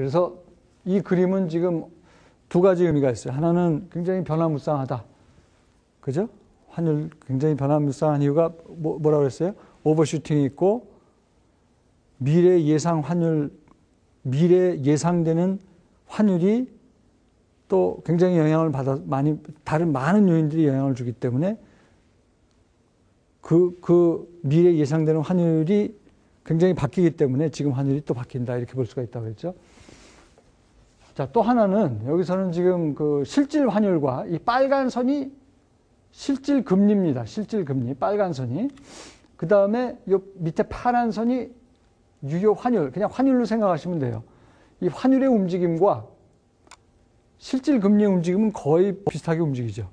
그래서 이 그림은 지금 두 가지 의미가 있어요. 하나는 굉장히 변화무쌍하다. 그죠? 환율 굉장히 변화무쌍한 이유가 뭐라고 그랬어요? 오버슈팅이 있고 미래 예상되는 환율이 또 굉장히 영향을 다른 많은 요인들이 영향을 주기 때문에 그 미래 예상되는 환율이 굉장히 바뀌기 때문에 지금 환율이 또 바뀐다. 이렇게 볼 수가 있다고 했죠. 자, 또 하나는 여기서는 지금 그 실질 환율과 이 빨간 선이 실질 금리입니다. 실질 금리, 빨간 선이. 그 다음에 요 밑에 파란 선이 유효 환율, 그냥 환율로 생각하시면 돼요. 이 환율의 움직임과 실질 금리의 움직임은 거의 비슷하게 움직이죠.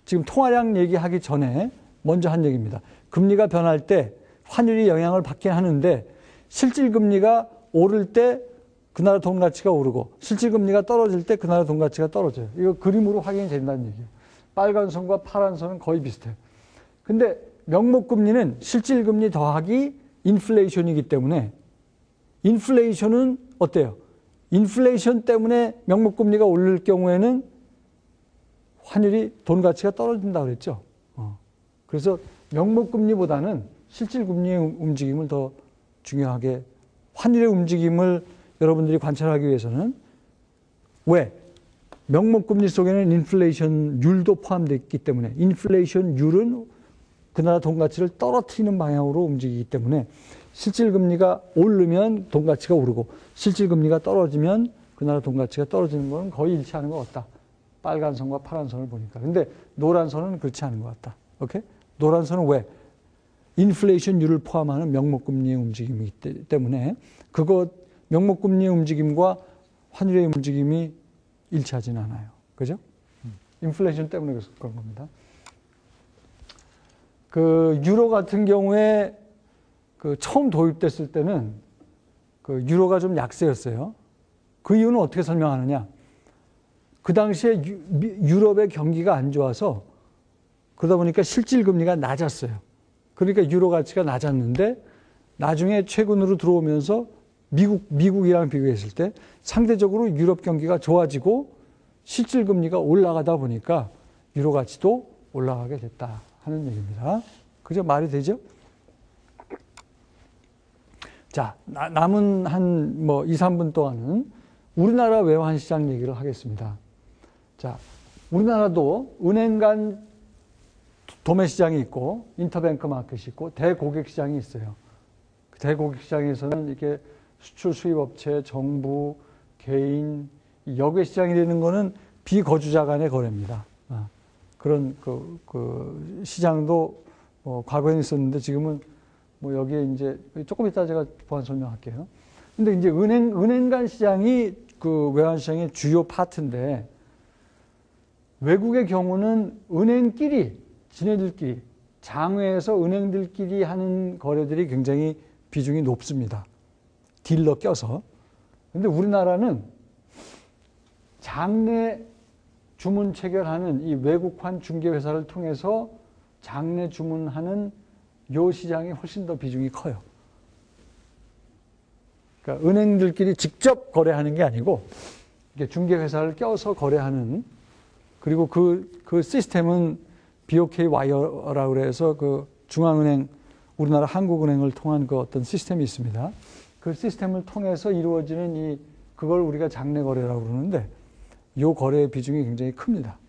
지금 통화량 얘기하기 전에 먼저 한 얘기입니다. 금리가 변할 때 환율이 영향을 받긴 하는데 실질 금리가 오를 때 그 나라 돈 가치가 오르고 실질 금리가 떨어질 때 그 나라 돈 가치가 떨어져요. 이거 그림으로 확인이 된다는 얘기예요. 빨간 선과 파란 선은 거의 비슷해요. 근데 명목금리는 실질 금리 더하기 인플레이션이기 때문에 인플레이션은 어때요? 인플레이션 때문에 명목금리가 오를 경우에는 환율이 돈 가치가 떨어진다고 그랬죠. 그래서 명목금리보다는 실질금리의 움직임을 더 중요하게 환율의 움직임을 여러분들이 관찰하기 위해서는 왜? 명목금리 속에는 인플레이션율도 포함되어 있기 때문에 인플레이션율은 그 나라 돈 가치를 떨어뜨리는 방향으로 움직이기 때문에 실질금리가 오르면 돈 가치가 오르고 실질금리가 떨어지면 그 나라 돈 가치가 떨어지는 건 거의 일치하는 것 같다. 빨간 선과 파란 선을 보니까. 근데 노란 선은 그렇지 않은 것 같다. 오케이? 노란 선은 왜? 인플레이션율을 포함하는 명목금리의 움직임이기 때문에 명목금리의 움직임과 환율의 움직임이 일치하지는 않아요. 그죠? 인플레이션 때문에 그런 겁니다. 그 유로 같은 경우에 그 처음 도입됐을 때는 그 유로가 좀 약세였어요. 그 이유는 어떻게 설명하느냐? 그 당시에 유럽의 경기가 안 좋아서 그러다 보니까 실질 금리가 낮았어요. 그러니까 유로 가치가 낮았는데 나중에 최근으로 들어오면서 미국이랑 비교했을 때 상대적으로 유럽 경기가 좋아지고 실질 금리가 올라가다 보니까 유로 가치도 올라가게 됐다 하는 얘기입니다. 그죠? 말이 되죠? 자, 남은 한 2, 3분 동안은 우리나라 외환시장 얘기를 하겠습니다. 자, 우리나라도 은행 간 도매시장이 있고 인터뱅크 마켓이 있고 대고객시장이 있어요. 대고객시장에서는 이렇게 수출 수입업체, 정부, 개인, 역외시장이 되는 거는 비거주자 간의 거래입니다. 그런 그 시장도 과거에는 있었는데 지금은 여기에 이제 조금 이따 제가 보완 설명할게요. 근데 이제 은행 간 시장이 그 외환시장의 주요 파트인데 외국의 경우는 은행끼리 지네들끼리 장외에서 은행들끼리 하는 거래들이 굉장히 비중이 높습니다. 딜러 껴서. 근데 우리나라는 장내 주문 체결하는 이 외국환 중개회사를 통해서 장내 주문하는 요 시장이 훨씬 더 비중이 커요. 그러니까 은행들끼리 직접 거래하는 게 아니고 중개회사를 껴서 거래하는 그리고 그 시스템은 BOK 와이어라고 해서 그 중앙은행, 우리나라 한국은행을 통한 그 어떤 시스템이 있습니다. 그 시스템을 통해서 이루어지는 그걸 우리가 장내 거래라고 그러는데 이 거래의 비중이 굉장히 큽니다.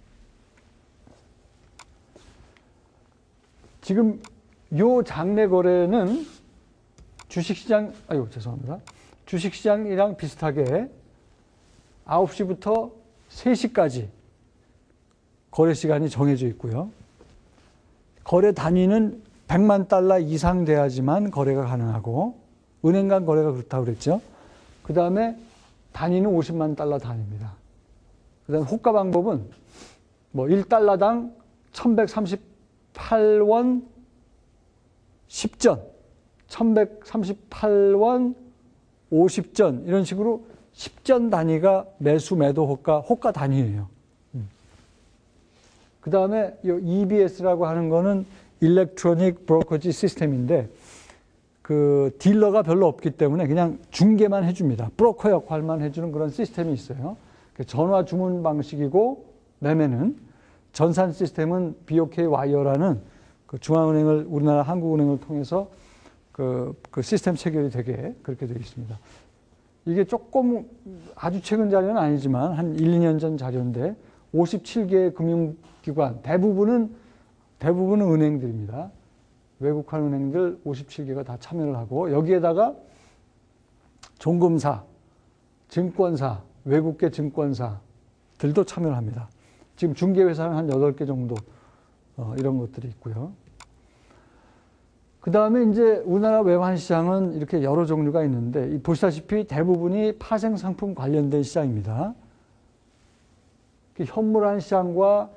지금 이 장내 거래는 주식시장이랑 비슷하게 9시부터 3시까지 거래 시간이 정해져 있고요. 거래 단위는 100만 달러 이상 돼야지만 거래가 가능하고 은행 간 거래가 그렇다고 그랬죠. 그 다음에 단위는 50만 달러 단위입니다. 그 다음에 호가 방법은 1달러당 1138원 10전, 1138원 50전 이런 식으로 10전 단위가 매수 매도 호가 단위예요. 그 다음에 이 EBS라고 하는 거는 일렉트로닉 브로커지 시스템인데 그 딜러가 별로 없기 때문에 그냥 중개만 해줍니다. 브로커 역할만 해주는 그런 시스템이 있어요. 전화 주문 방식이고 매매는 전산 시스템은 BOK 와이어라는 그 중앙은행을 우리나라 한국은행을 통해서 그 시스템 체결이 되게 그렇게 되어 있습니다. 이게 조금 아주 최근 자료는 아니지만 한 1, 2년 전 자료인데 57개의 금융기관 대부분은 은행들입니다. 외국한 은행들 57개가 다 참여를 하고 여기에다가 종금사, 증권사, 외국계 증권사들도 참여를 합니다. 지금 중개회사는 한 8개 정도 이런 것들이 있고요. 그 다음에 이제 우리나라 외환시장은 이렇게 여러 종류가 있는데 보시다시피 대부분이 파생상품 관련된 시장입니다. 현물한 시장과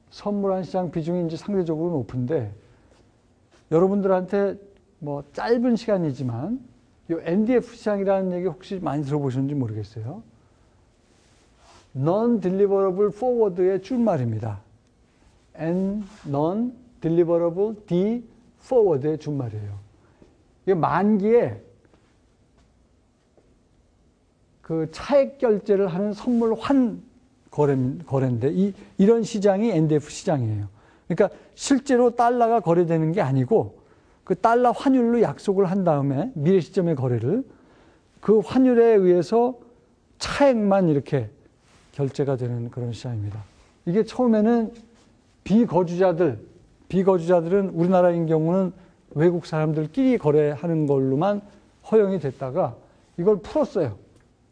선물한 시장 비중이 이제 상대적으로 높은데 여러분들한테 뭐 짧은 시간이지만 이 NDF 시장이라는 얘기 혹시 많이 들어보셨는지 모르겠어요. Non-Deliverable Forward의 줄말입니다. Non-Deliverable D Forward의 줄말이에요. 이게 만기에 그 차액 결제를 하는 선물 환 거래인데 이런 시장이 NDF 시장이에요. 그러니까 실제로 달러가 거래되는 게 아니고 그 달러 환율로 약속을 한 다음에 미래 시점의 거래를 그 환율에 의해서 차액만 이렇게 결제가 되는 그런 시장입니다. 이게 처음에는 비거주자들은 우리나라인 경우는 외국 사람들끼리 거래하는 걸로만 허용이 됐다가 이걸 풀었어요.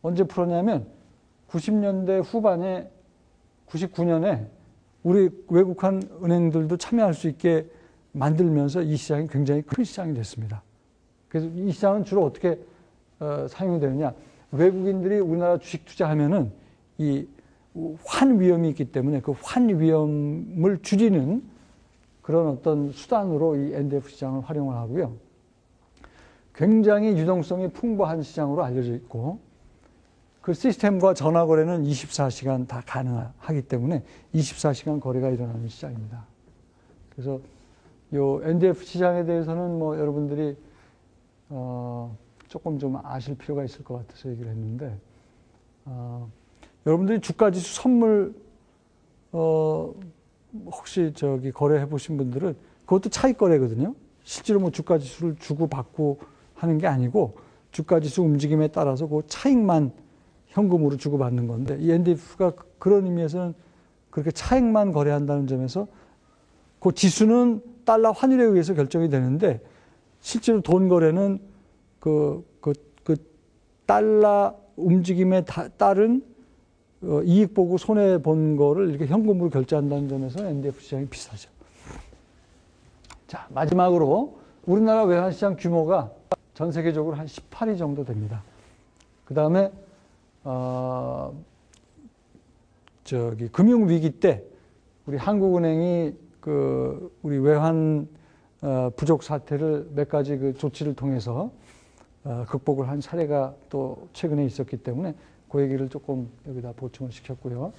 언제 풀었냐면 90년대 후반에 99년에 우리 외국한 은행들도 참여할 수 있게 만들면서 이 시장이 굉장히 큰 시장이 됐습니다. 그래서 이 시장은 주로 어떻게 사용이 되느냐. 외국인들이 우리나라 주식 투자하면은 이 환 위험이 있기 때문에 그 환 위험을 줄이는 그런 어떤 수단으로 이 NDF 시장을 활용을 하고요. 굉장히 유동성이 풍부한 시장으로 알려져 있고 그 시스템과 전화 거래는 24시간 다 가능하기 때문에 24시간 거래가 일어나는 시장입니다. 그래서 요 NDF 시장에 대해서는 뭐 여러분들이 조금 좀 아실 필요가 있을 것 같아서 얘기를 했는데 여러분들이 주가지수 선물 혹시 거래해 보신 분들은 그것도 차익 거래거든요. 실제로 뭐 주가지수를 주고 받고 하는 게 아니고 주가지수 움직임에 따라서 그 차익만 현금으로 주고받는 건데 이 NDF가 그런 의미에서는 그렇게 차익만 거래한다는 점에서 그 지수는 달러 환율에 의해서 결정이 되는데 실제로 돈 거래는 그 달러 움직임에 따른 이익 보고 손해 본 거를 이렇게 현금으로 결제한다는 점에서 NDF 시장이 비싸죠. 자, 마지막으로 우리나라 외환시장 규모가 전 세계적으로 한 18위 정도 됩니다. 그 다음에 금융위기 때 우리 한국은행이 우리 외환 부족 사태를 몇 가지 그 조치를 통해서 극복을 한 사례가 또 최근에 있었기 때문에 그 얘기를 조금 여기다 보충을 시켰고요.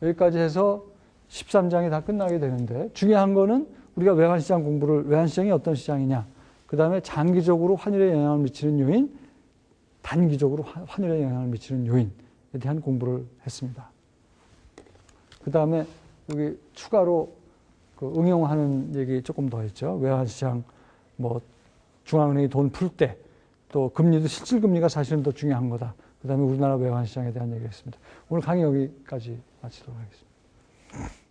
여기까지 해서 13장이 다 끝나게 되는데 중요한 거는 우리가 외환시장이 어떤 시장이냐, 그 다음에 장기적으로 환율에 영향을 미치는 요인, 단기적으로 환율에 영향을 미치는 요인에 대한 공부를 했습니다. 그 다음에 여기 추가로 응용하는 얘기 조금 더 했죠. 외환시장, 뭐 중앙은행이 돈 풀 때 또 금리도 실질금리가 사실은 더 중요한 거다. 그 다음에 우리나라 외환시장에 대한 얘기를 했습니다. 오늘 강의 여기까지 마치도록 하겠습니다.